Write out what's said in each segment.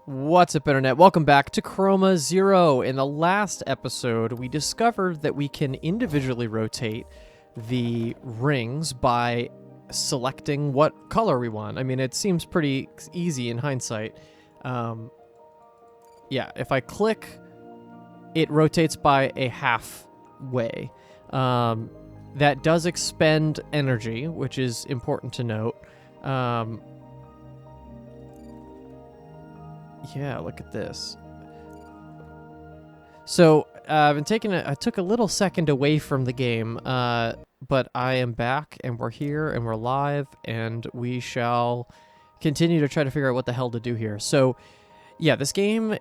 What's up, Internet? Welcome back to Chroma Zero. In the last episode, we discovered that we can individually rotate the rings by selecting what color we want. I mean, it seems pretty easy in hindsight. Yeah, if I click, it rotates by a halfway. That does expend energy, which is important to note. Yeah, look at this. So I took a little second away from the game, but I am back, and we're here, and we're live, and we shall continue to try to figure out what the hell to do here. So, yeah, this game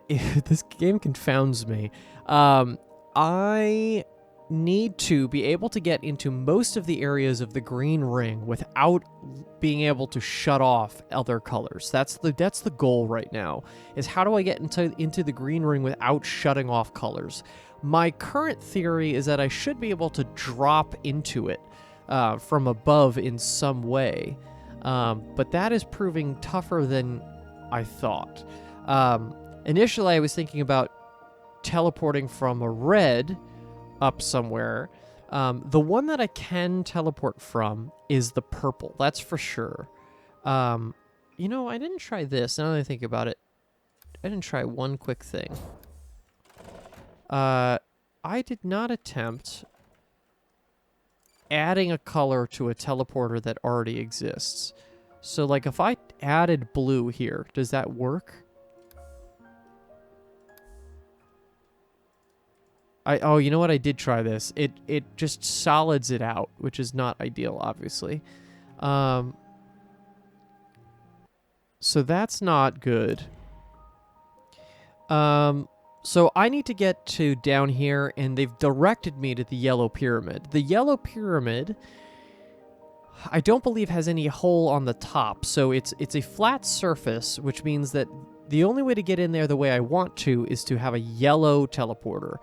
confounds me. I need to be able to get into most of the areas of the green ring without being able to shut off other colors. That's the goal right now, is how do I get into the green ring without shutting off colors. My current theory is that I should be able to drop into it from above in some way, but that is proving tougher than I thought. Initially, I was thinking about teleporting from a red up somewhere. The one that I can teleport from is the purple. That's for sure. You know, I didn't try this. Now that I think about it, I didn't try one quick thing. I did not attempt adding a color to a teleporter that already exists. So, like, if I added blue here, does that work? Oh, you know what? I did try this. It just solids it out, which is not ideal, obviously. So that's not good. So I need to get to down here, and they've directed me to the yellow pyramid. The yellow pyramid, I don't believe has any hole on the top, so it's a flat surface, which means that the only way to get in there the way I want to is to have a yellow teleporter.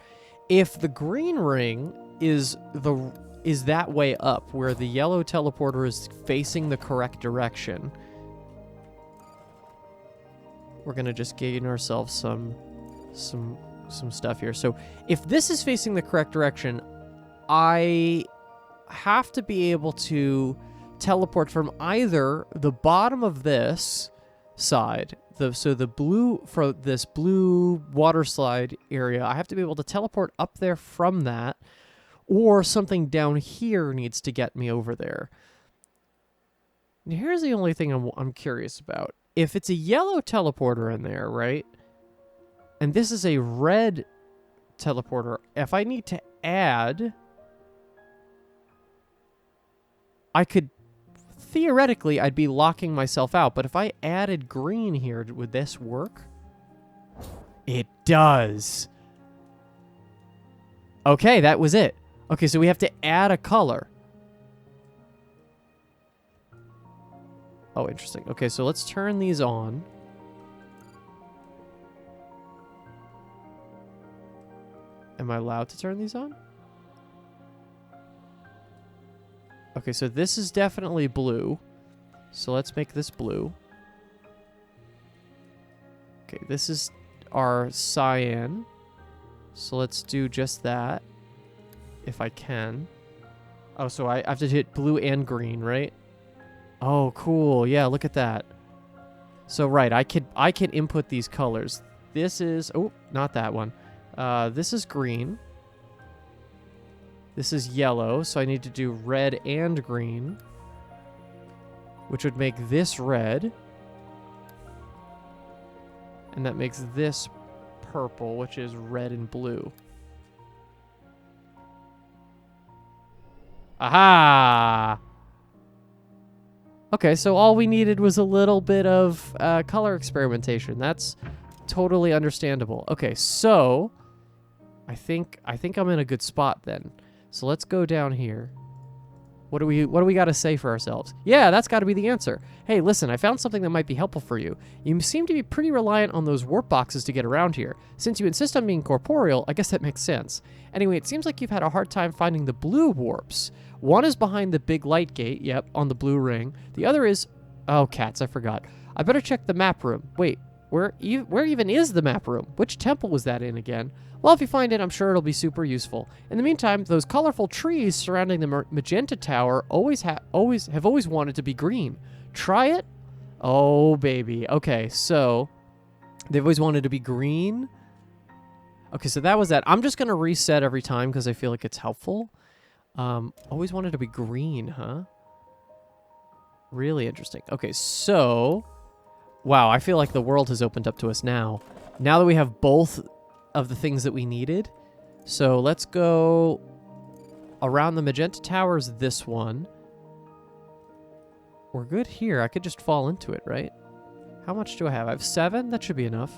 If the green ring is that way up, where the yellow teleporter is facing the correct direction, we're gonna just gain ourselves some stuff here. So if this is facing the correct direction, I have to be able to teleport from either the bottom of this side, so the blue, for this blue water slide area, I have to be able to teleport up there from that, or something down here needs to get me over there. Now, here's the only thing I'm curious about. If it's a yellow teleporter in there, right, and this is a red teleporter, if I need to add, I could... Theoretically, I'd be locking myself out, but if I added green here, would this work? It does. Okay, that was it. Okay, so we have to add a color. Oh, interesting. Okay, so let's turn these on. Am I allowed to turn these on? Okay, so this is definitely blue. So let's make this blue. Okay, this is our cyan. So let's do just that, if I can. Oh, so I have to hit blue and green, right? Oh, cool. Yeah, look at that. So, right, I can input these colors. This is... Oh, not that one. This is green. This is yellow, so I need to do red and green, which would make this red. And that makes this purple, which is red and blue. Aha! Okay, so all we needed was a little bit of color experimentation. That's totally understandable. Okay, so I think I'm in a good spot then. So let's go down here. What do we got to say for ourselves? Yeah, that's got to be the answer. Hey, listen, I found something that might be helpful for you. You seem to be pretty reliant on those warp boxes to get around here. Since you insist on being corporeal, I guess that makes sense. Anyway, it seems like you've had a hard time finding the blue warps. One is behind the big light gate, yep, on the blue ring. The other is... Oh, cats, I forgot. I better check the map room. Wait, Where even is the map room? Which temple was that in again? Well, if you find it, I'm sure it'll be super useful. In the meantime, those colorful trees surrounding the magenta tower have always wanted to be green. Try it? Oh, baby. Okay, so they've always wanted to be green. Okay, so that was that. I'm just going to reset every time because I feel like it's helpful. Always wanted to be green, huh? Really interesting. Okay, so... Wow, I feel like the world has opened up to us now. Now that we have both of the things that we needed. So let's go around the magenta towers, this one. We're good here. I could just fall into it, right? How much do I have? I have 7? That should be enough.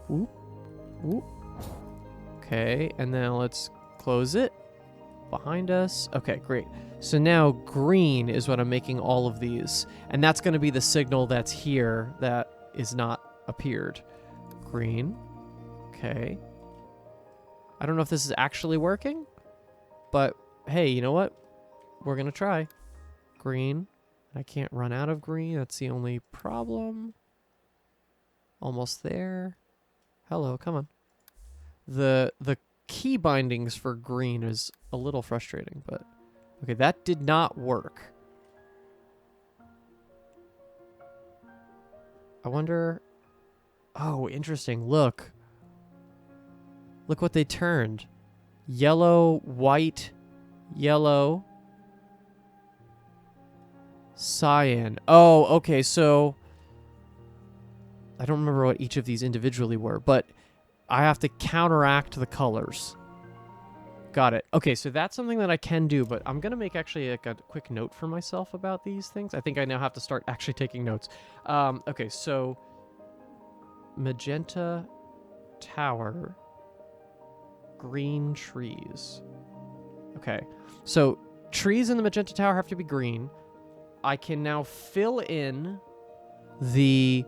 Whoop. Whoop. Okay, and then let's close it. Behind us. Okay, great. So now green is what I'm making all of these. And that's going to be the signal that's here that is not appeared. Green. Okay. I don't know if this is actually working, but hey, you know what? We're going to try. Green. I can't run out of green. That's the only problem. Almost there. Hello, come on. The key bindings for green is a little frustrating, but okay, that did not work. I wonder... Oh, interesting. Look. Look what they turned. Yellow, white, yellow, cyan. Oh, okay, so... I don't remember what each of these individually were, but I have to counteract the colors. Got it. Okay, so that's something that I can do, but I'm going to make actually like a quick note for myself about these things. I think I now have to start actually taking notes. Okay, so magenta tower, green trees. Okay, so trees in the magenta tower have to be green. I can now fill in the...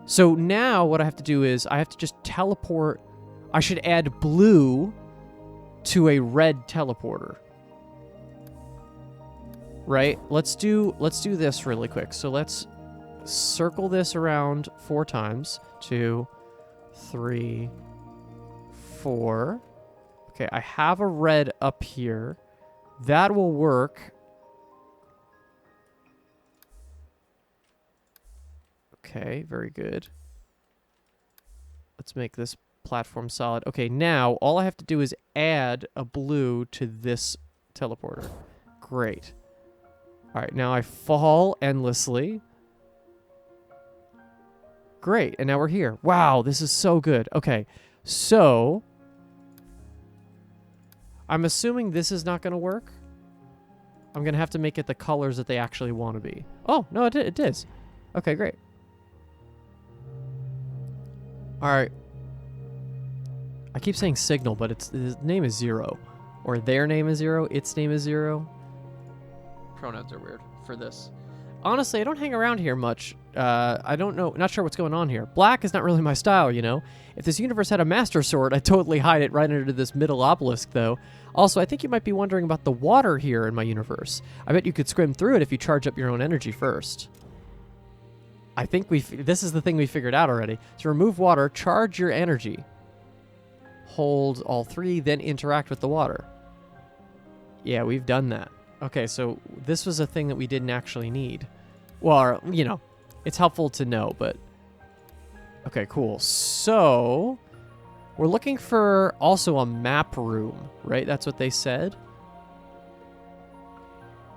So now what I have to do is I have to just teleport. I should add blue to a red teleporter. Right? Let's do this really quick. So let's circle this around 4 times. 2, 3, 4. Okay, I have a red up here. That will work. Okay, very good. Let's make this platform solid. Okay, now all I have to do is add a blue to this teleporter. Great. All right, now I fall endlessly. Great, and now we're here. Wow, this is so good. Okay, so I'm assuming this is not going to work. I'm going to have to make it the colors that they actually want to be. Oh, no, it is. Okay, great. All right. I keep saying signal, but his name is 0. Or their name is 0. Its name is 0. Pronouns are weird for this. Honestly, I don't hang around here much. I don't know. Not sure what's going on here. Black is not really my style, you know? If this universe had a master sword, I'd totally hide it right under this middle obelisk, though. Also, I think you might be wondering about the water here in my universe. I bet you could swim through it if you charge up your own energy first. I think this is the thing we figured out already. To remove water, charge your energy. Hold all 3, then interact with the water. Yeah, we've done that. Okay, so this was a thing that we didn't actually need. Well, you know, it's helpful to know, but... Okay, cool. So, we're looking for also a map room, right? That's what they said.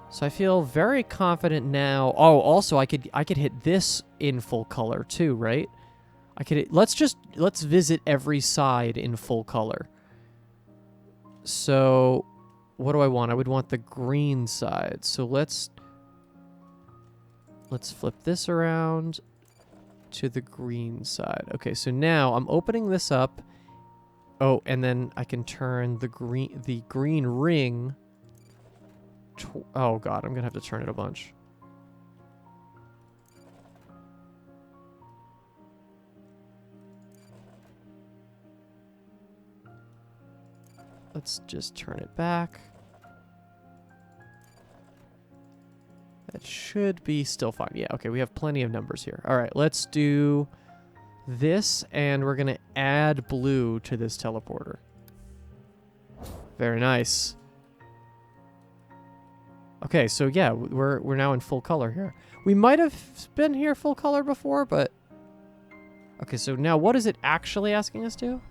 So I feel very confident now. Oh, also I could hit this in full color too, right? I could let's visit every side in full color. So what do I want? I would want the green side. So let's flip this around to the green side. Okay, so now I'm opening this up. Oh, and then I can turn the green ring. Oh god, I'm gonna have to turn it a bunch. Let's just turn it back. It should be still fine. Yeah, okay, we have plenty of numbers here. All right, let's do this, and we're going to add blue to this teleporter. Very nice. Okay, so yeah, we're now in full color here. We might have been here full color before, but... Okay, so now what is it actually asking us to?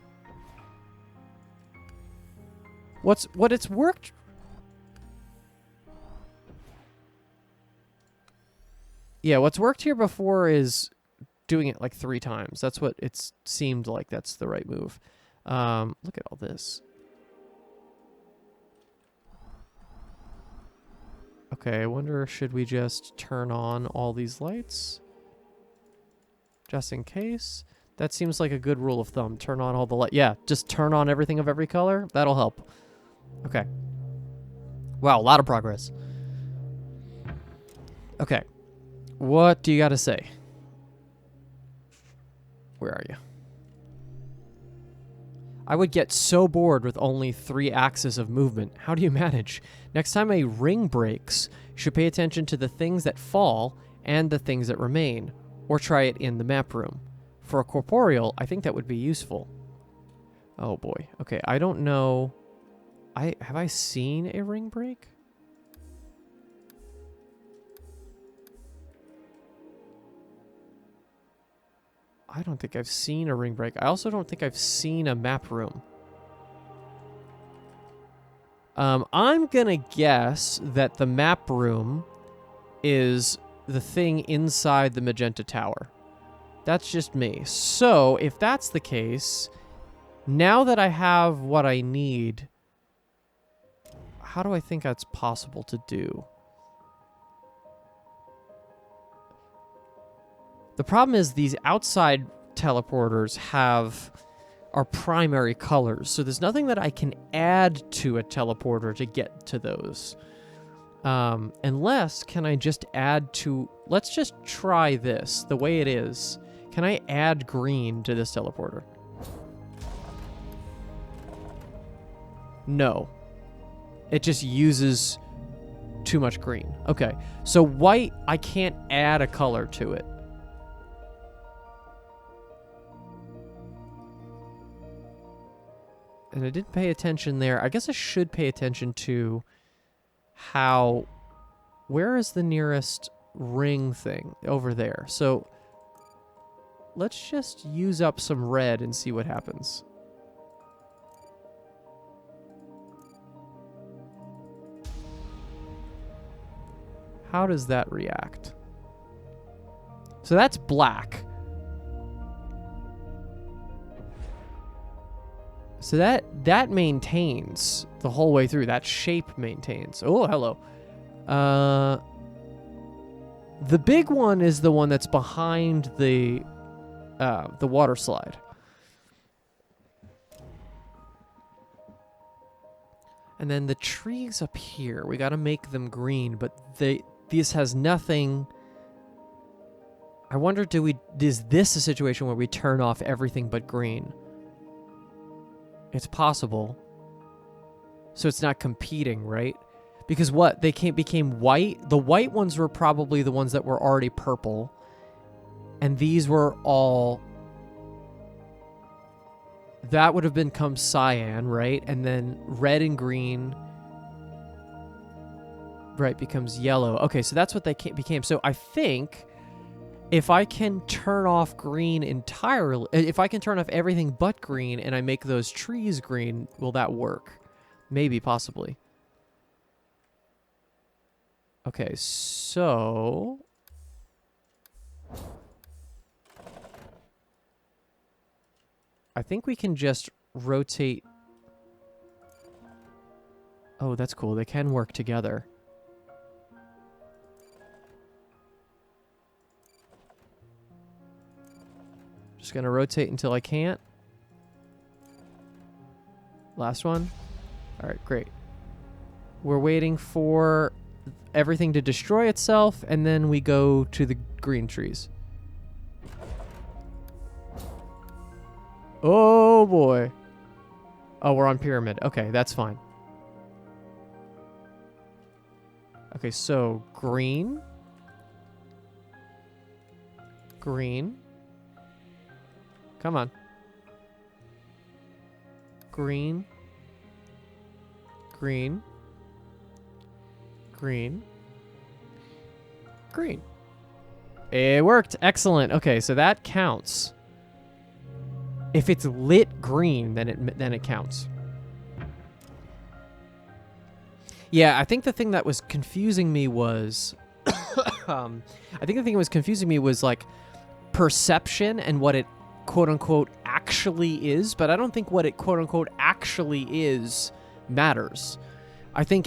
What it's worked... Yeah, what's worked here before is doing it like 3 times. That's what it's seemed like that's the right move. Look at all this. Okay, I wonder, should we just turn on all these lights? Just in case? That seems like a good rule of thumb. Turn on all the light. Yeah, just turn on everything of every color. That'll help. Okay. Wow, a lot of progress. Okay. What do you got to say? Where are you? I would get so bored with only 3 axes of movement. How do you manage? Next time a ring breaks, you should pay attention to the things that fall and the things that remain, or try it in the map room. For a corporeal, I think that would be useful. Oh boy. Okay, I don't know. Have I seen a ring break? I don't think I've seen a ring break. I also don't think I've seen a map room. I'm gonna guess that the map room is the thing inside the magenta tower. That's just me. So, if that's the case, now that I have what I need, how do I think that's possible to do? The problem is these outside teleporters have our primary colors, so there's nothing that I can add to a teleporter to get to those. Unless, can I just add to... Let's just try this the way it is. Can I add green to this teleporter? No. It just uses too much green. Okay, so white, I can't add a color to it. And I didn't pay attention there. I guess I should pay attention to how... Where is the nearest ring thing? Over there. So let's just use up some red and see what happens. How does that react? So that's black. So that maintains the whole way through. That shape maintains. Oh, hello. The big one is the one that's behind the water slide. And then the trees up here, we got to make them green, but this has nothing. I wonder, is this a situation where we turn off everything but green? It's possible. So it's not competing, right? Because what? They became white? The white ones were probably the ones that were already purple. And these were all... That would have become cyan, right? And then red and green... Right, becomes yellow. Okay, so that's what they became. So I think... If I can turn off green entirely, if I can turn off everything but green and I make those trees green, will that work? Maybe, possibly. Okay, so... I think we can just rotate... Oh, that's cool. They can work together. Just gonna rotate until I can't. Last one. All right, great. We're waiting for everything to destroy itself, and then we go to the green trees. Oh boy. Oh, we're on pyramid. Okay, that's fine. Okay, so green. Green. Come on. Green. Green. Green. Green. It worked. Excellent. Okay, so that counts. If it's lit green, then it counts. Yeah, I think the thing that was confusing me was like perception and what it quote unquote actually is, but I don't think what it quote unquote actually is matters. I think,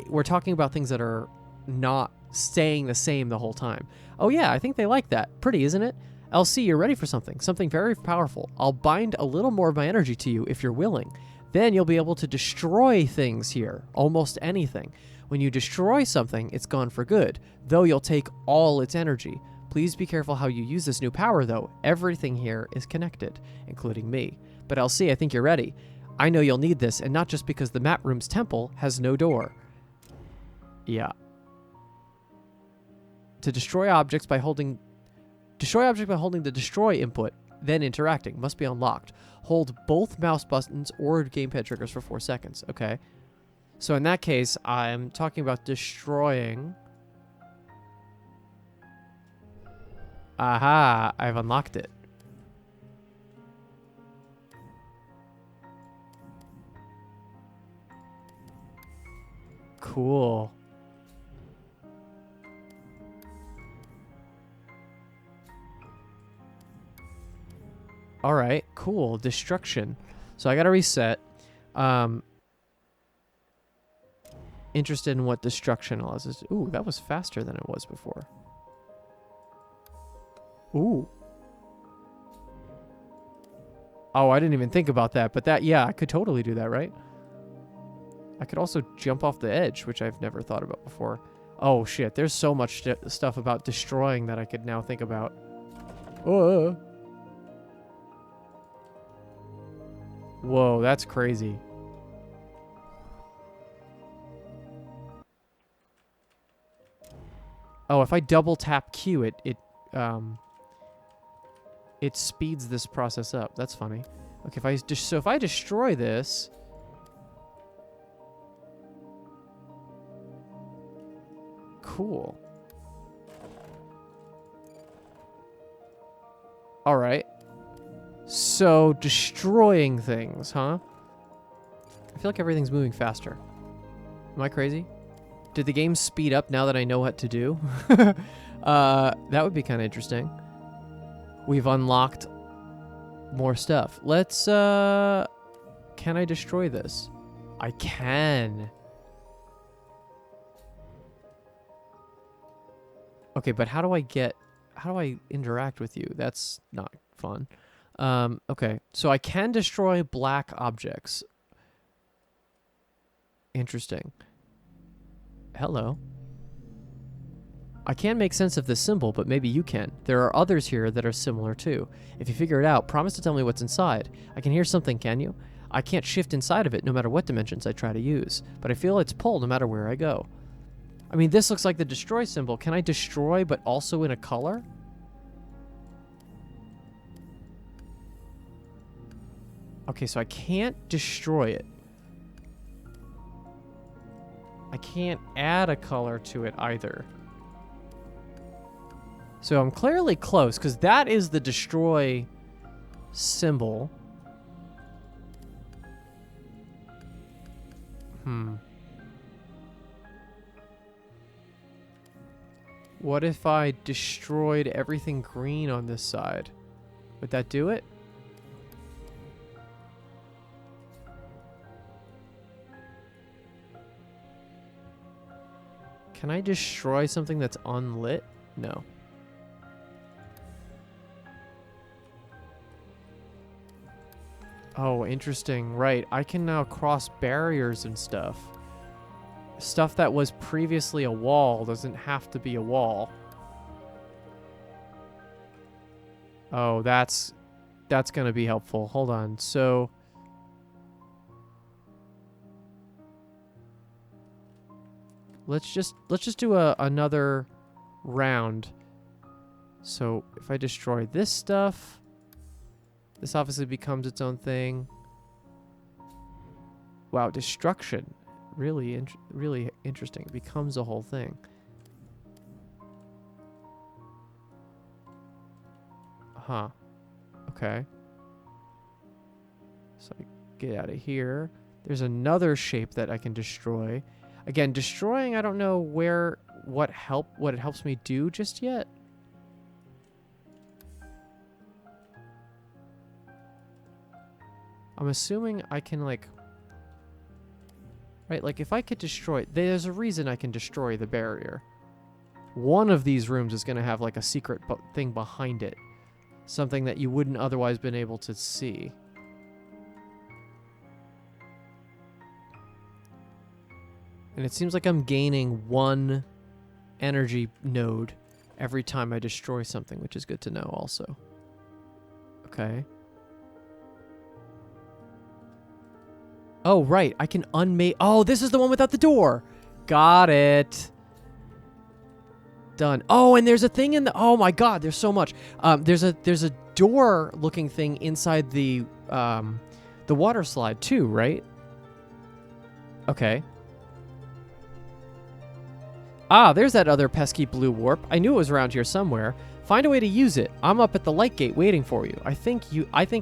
we're talking about things that are not staying the same the whole time. Oh yeah, I think they like that. Pretty, isn't it? LC, you're ready for something very powerful. I'll bind a little more of my energy to you if you're willing. Then you'll be able to destroy things here, almost anything. When you destroy something, it's gone for good, though you'll take all its energy. Please be careful how you use this new power, though. Everything here is connected, including me. But LC, I think you're ready. I know you'll need this, and not just because the map room's temple has no door. Yeah. To destroy objects by holding the destroy input, then interacting. Must be unlocked. Hold both mouse buttons or gamepad triggers for 4 seconds. Okay. So in that case, I'm talking about destroying. Aha, I've unlocked it. Cool. All right, cool. Destruction. So I got to reset. Interested in what destruction allows us. Ooh, that was faster than it was before. Ooh. Oh, I didn't even think about that. But that, yeah, I could totally do that, right? I could also jump off the edge, which I've never thought about before. Oh, shit. There's so much stuff about destroying that I could now think about. Whoa, that's crazy. Oh, if I double tap Q, it speeds this process up. That's funny. Okay, if I destroy this, cool. All right. So, destroying things, huh? I feel like everything's moving faster. Am I crazy? Did the game speed up now that I know what to do? That would be kind of interesting. We've unlocked more stuff. Let's, can I destroy this? I can. Okay, but how do I interact with you? That's not fun. Okay, so I can destroy black objects. Interesting. Hello. I can't make sense of this symbol, but maybe you can. There are others here that are similar too. If you figure it out, promise to tell me what's inside. I can hear something, can you? I can't shift inside of it no matter what dimensions I try to use, but I feel its pull no matter where I go. I mean, this looks like the destroy symbol. Can I destroy, but also in a color? Okay, so I can't destroy it. I can't add a color to it either. So I'm clearly close, because that is the destroy symbol. What if I destroyed everything green on this side? Would that do it? Can I destroy something that's unlit? No. Oh, interesting. Right. I can now cross barriers and stuff. Stuff that was previously a wall doesn't have to be a wall. Oh, that's going to be helpful. Hold on. So let's just do another round. So if I destroy this stuff, this obviously becomes its own thing. Wow, destruction. Really, really interesting. It becomes a whole thing. Huh. Okay. So I get out of here. There's another shape that I can destroy. Again, destroying, I don't know what it helps me do just yet. I'm assuming I can, like... Right, like, if I could destroy... There's a reason I can destroy the barrier. One of these rooms is going to have, like, a secret thing behind it. Something that you wouldn't otherwise been able to see. And it seems like I'm gaining 1 energy node every time I destroy something, which is good to know also. Okay. Oh, right. I can unmake... Oh, this is the one without the door. Got it. Done. Oh, and there's a thing in the... Oh, my God. There's so much. There's a door-looking thing inside the water slide, too, right? Okay. Ah, there's that other pesky blue warp. I knew it was around here somewhere. Find a way to use it. I'm up at the light gate waiting for you. I think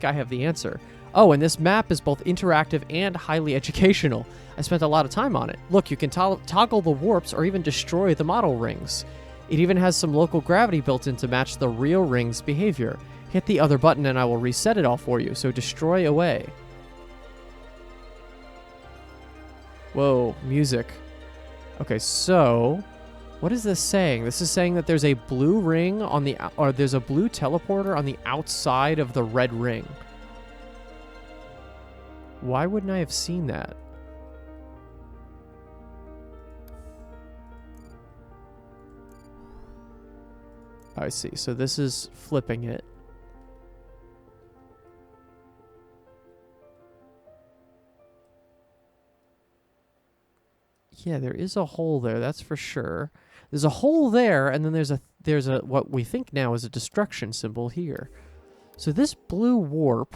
I have the answer. Oh, and this map is both interactive and highly educational. I spent a lot of time on it. Look, you can toggle the warps or even destroy the model rings. It even has some local gravity built in to match the real ring's behavior. Hit the other button and I will reset it all for you, so destroy away. Whoa, music. Okay, so... What is this saying? This is saying that there's a blue ring on the... Or there's a blue teleporter on the outside of the red ring. Why wouldn't I have seen that? I see. So this is flipping it. Yeah, there is a hole there, that's for sure. There's a hole there, and then there's a what we think now is a destruction symbol here. So this blue warp...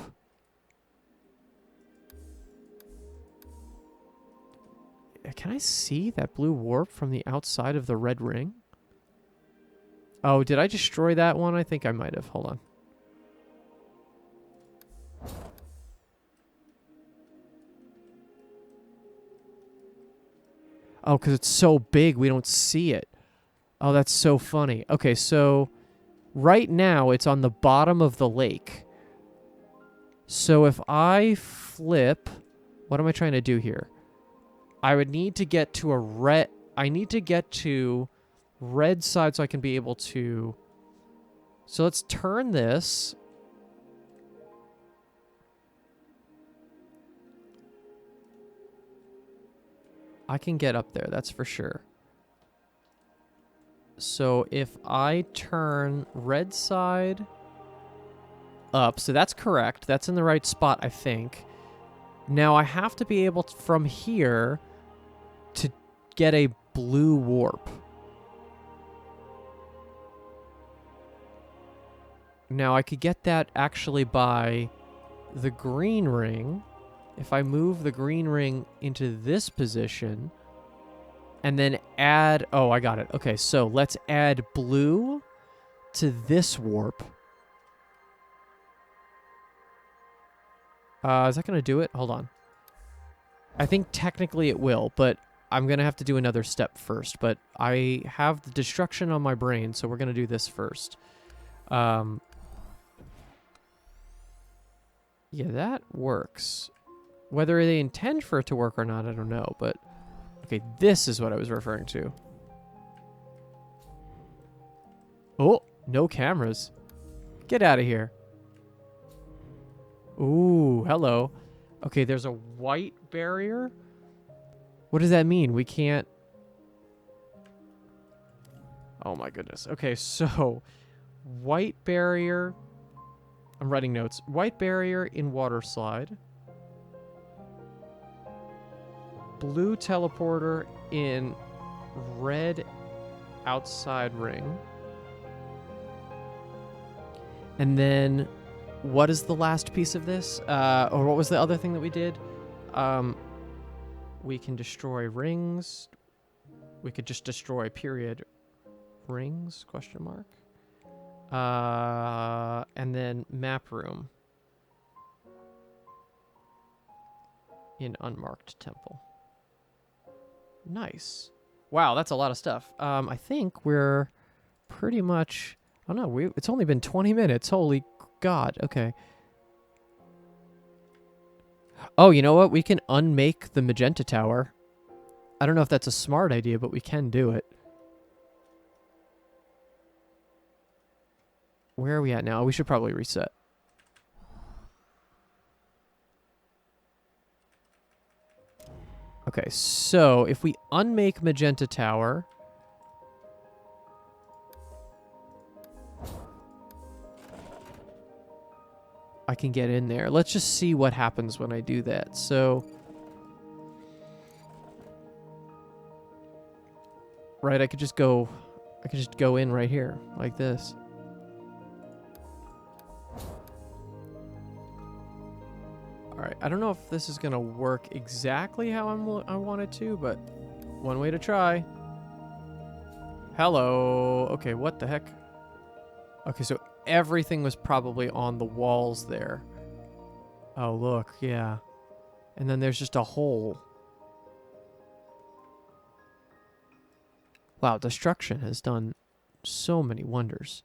Can I see that blue warp from the outside of the red ring? Oh, did I destroy that one? I think I might have. Hold on. Oh, because it's so big, we don't see it. Oh, that's so funny. Okay, so right now it's on the bottom of the lake. So if I flip... What am I trying to do here? I would need to get to a red... I need to get to red side so I can be able to... So let's turn this... I can get up there, that's for sure. So if I turn red side up, so that's correct. That's in the right spot, I think. Now I have to be able to, from here, to get a blue warp. Now I could get that actually by the green ring. If I move the green ring into this position and then add... Oh, I got it. Okay, so let's add blue to this warp. Is that going to do it? Hold on. I think technically it will, but I'm going to have to do another step first. But I have the destruction on my brain, so we're going to do this first. Yeah, that works. Whether they intend for it to work or not, I don't know, but... Okay, this is what I was referring to. Oh, no cameras. Get out of here. Ooh, hello. Okay, there's a white barrier. What does that mean? We can't... Oh my goodness. Okay, so... White barrier... I'm writing notes. White barrier in water slide. Blue teleporter in red outside ring. And then what is the last piece of this? Or what was the other thing that we did? We can destroy rings. We could just destroy period rings, question mark. And then map room in unmarked temple. Nice. Wow, that's a lot of stuff. I think we're pretty much, I don't know, it's only been 20 minutes. Holy God. Okay. Oh, you know what? We can unmake the magenta tower. I don't know if that's a smart idea, but we can do it. Where are we at now? We should probably reset. Okay, so if we unmake magenta tower, I can get in there. Let's just see what happens when I do that. So, right, I could just go in right here like this. All right, I don't know if this is gonna work exactly how I want it to, but one way to try. Hello. Okay, what the heck? Okay, so everything was probably on the walls there. Oh, look, yeah. And then there's just a hole. Wow, destruction has done so many wonders.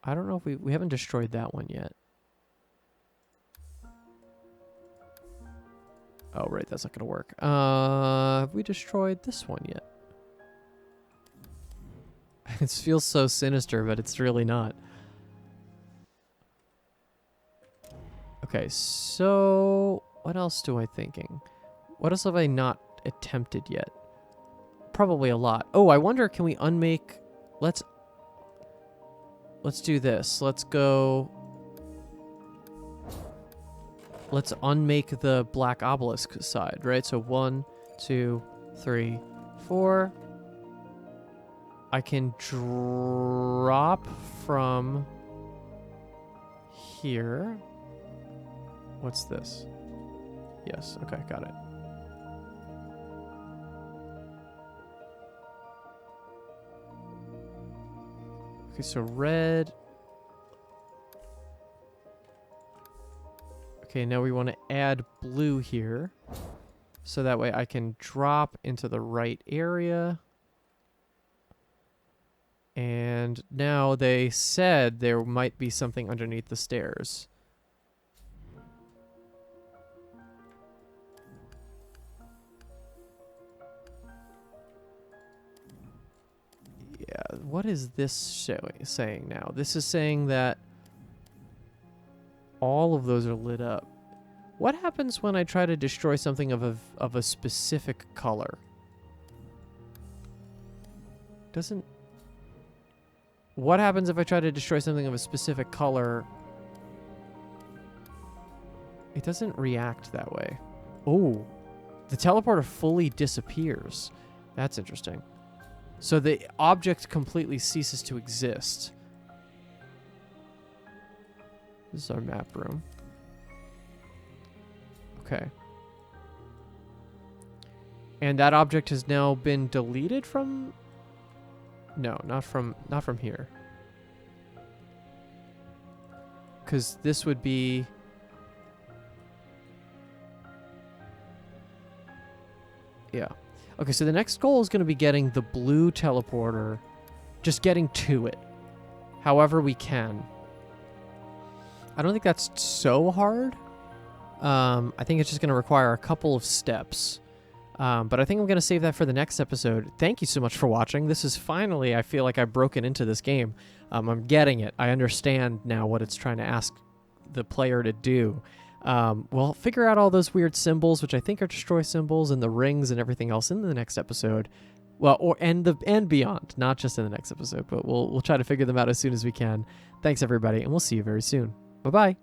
I don't know if we haven't destroyed that one yet. Oh, right, that's not gonna work. Have we destroyed this one yet? It feels so sinister, but it's really not. Okay, so what else am I thinking? What else have I not attempted yet? Probably a lot. Oh, I wonder, can we unmake? Let's do this. Let's unmake the black obelisk side, right? So 1, 2, 3, 4. I can drop from here. What's this? Yes, okay, got it. Okay, so red. Okay, now we want to add blue here. So that way I can drop into the right area. And now they said there might be something underneath the stairs. Yeah, what is this saying now? This is saying that all of those are lit up. What happens when I try to destroy something of a specific color? What happens if I try to destroy something of a specific color? It doesn't react that way. Oh, the teleporter fully disappears. That's interesting. So the object completely ceases to exist. This is our map room. Okay. And that object has now been deleted from... No, not from here. Because this would be... Yeah. Okay, so the next goal is going to be getting the blue teleporter. Just getting to it. However we can. I don't think that's so hard. I think it's just going to require a couple of steps. But I think I'm going to save that for the next episode. Thank you so much for watching. This is finally, I feel like I've broken into this game. I'm getting it. I understand now what it's trying to ask the player to do. We'll figure out all those weird symbols, which I think are destroy symbols, and the rings and everything else in the next episode. Well, and beyond, not just in the next episode, but we'll try to figure them out as soon as we can. Thanks, everybody, and we'll see you very soon. Bye-bye.